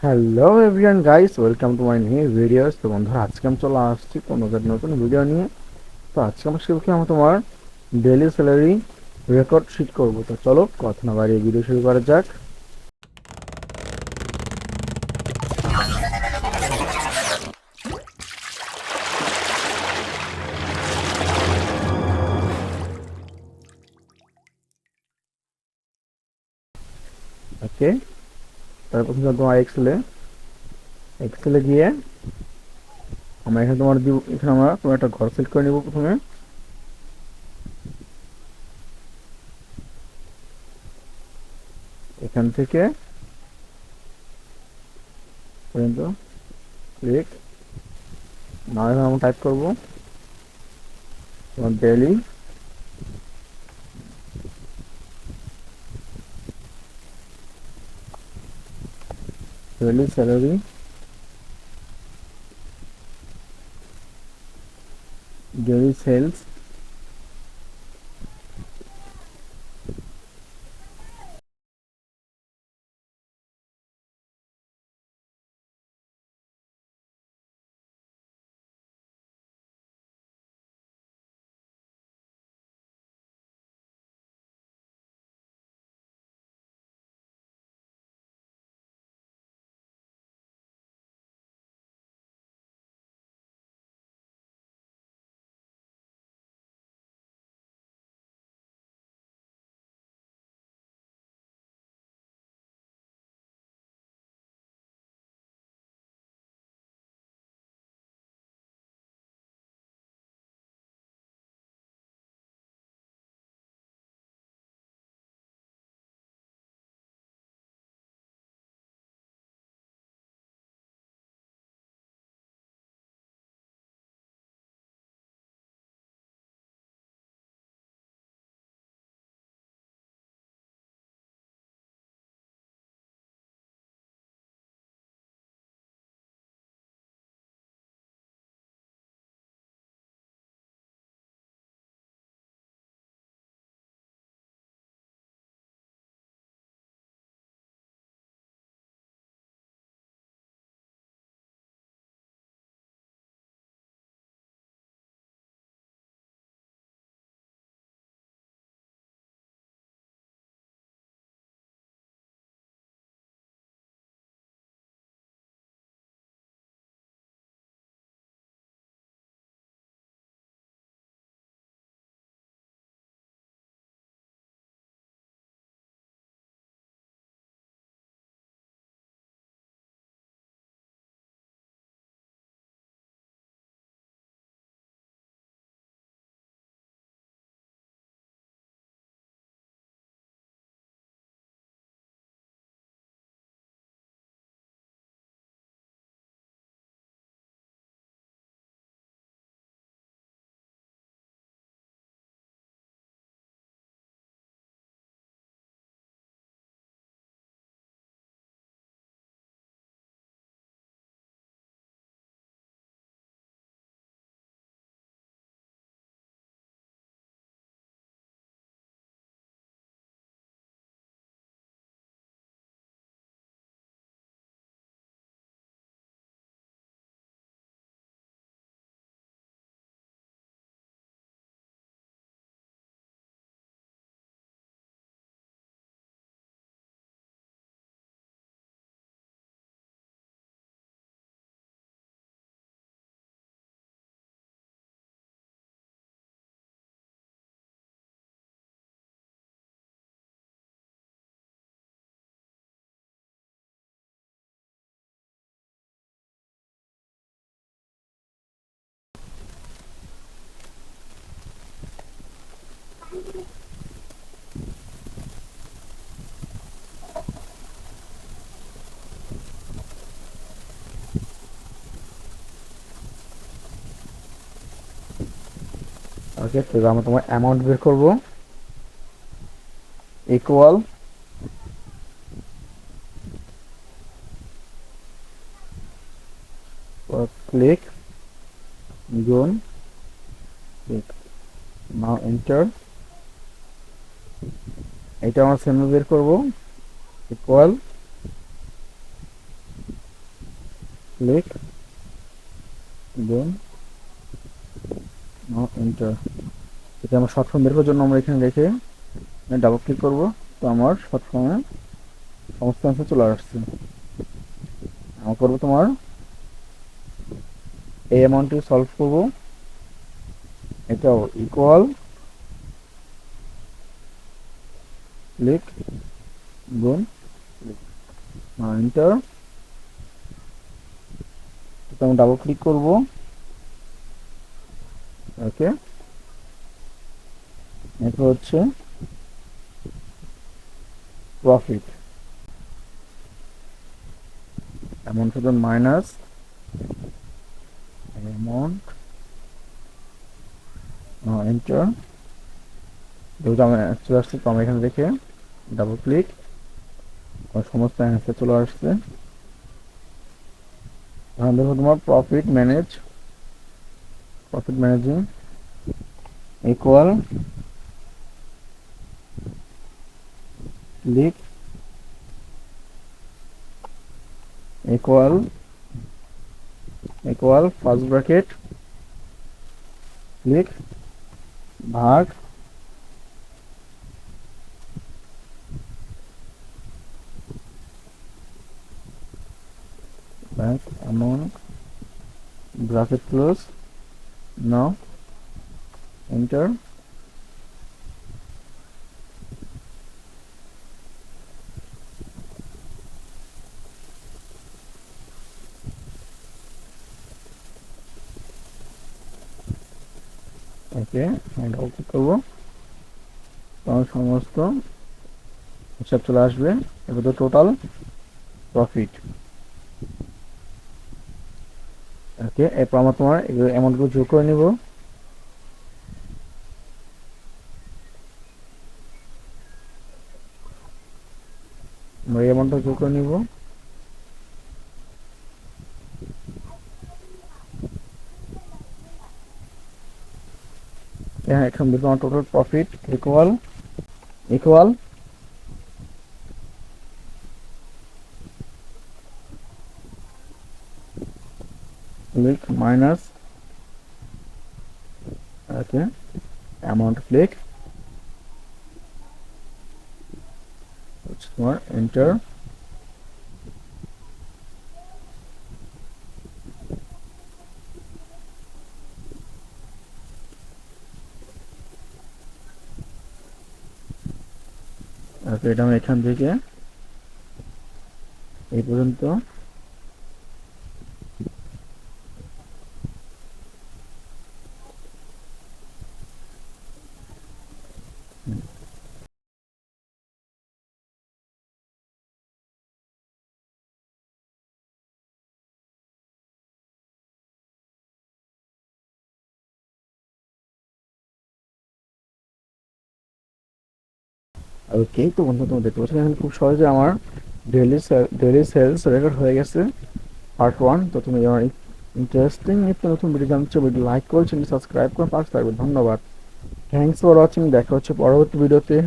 Hello everyone guys, welcome to my new videos. তো বন্ধুরা, আজকে আমি চলে আসছি তোমাদের নতুন ভিডিও নিয়ে। তো আজকে আমরা শিখবো আমি তোমার ডেইলি স্যালারি রেকর্ড শিট করবো। তো চলো কথা না বাড়িয়ে ভিডিও শুরু করা যাক। ওকে, তারপর প্রথমে তোমার এক্সেলে গিয়ে আমরা এখানে তোমার দিব, এখানে আমরা তোমার একটা ঘর সিলেক্ট করে নিব প্রথমে। এখান থেকে পর্যন্ত ক্লিক। না, এখানে আমরা টাইপ করবো তোমার daily salary, daily sales. Okay, তো আমরা তোমার অ্যামাউন্ট বের করবো। ইকুয়াল ক্লিক গুণ ক্লিক। Now enter. এটা আমরা সেম বের করবো। Equal click, then enter. এটা আমার শর্ট ফর্ম বের করার জন্য আমরা এখানে রেখে ডাবল ক্লিক করব। তো আমার শর্ট ফর্মে সমস্ত অ্যান্সার চলে আসছে। আমরা করবো তোমার এই অ্যামাউন্টটি সলভ করব। এটাও ইকুয়াল, ক্লিক, গুণ, এন্টার। তো আমি ডাবল ক্লিক করব। ওকে, এটা হচ্ছে প্রফিট অ্যামাউন্ট হচ্ছে মাইনাস অ্যামাউন্ট, এন্টার। যেহেতু আমি চলে আসছে, তো আমি এখানে দেখে ডাবল ক্লিক, সমস্ত অ্যান্সার চলে আসছে। এখন দেখো তোমার profit managing equal, click, equal first bracket, click, ভাগ ব্যাংক অ্যামাউন্ট, ব্র্যাকেট ক্লোজ, নাও এন্টার। ওকে, আমি ডাবল ক্লিক করবো, তোমার সমস্ত হিসাব চলে আসবে। এবার তো টোটাল প্রফিট। ওকে, এরপর আমরা তোমার অ্যামাউন্টগুলো যোগ করে নিব। আমরা এই অ্যামাউন্টটা যোগ করে নিব। হ্যাঁ, এখন দেখো আমার total profit equal click minus, okay, amount, click, হচ্ছে তোমার এন্টার। ওকে, এটা আমি এখান থেকে এই পর্যন্ত ওকে। তো বন্ধু, তোমরা দেখতে পাচ্ছ এখানে খুব সহজে আমার ডেইলি সেলস রেকর্ড হয়ে গেছে পার্ট 1। তো তুমি আমার ইন্টারেস্টিং নিত্য নতুন ভিডিও জানছো, ভিডিও লাইক করে চ্যানেল সাবস্ক্রাইব করে পাশে থাকবে। ধন্যবাদ, থ্যাংকস ফর ওয়াচিং। দেখা হচ্ছে পরবর্তী ভিডিওতে।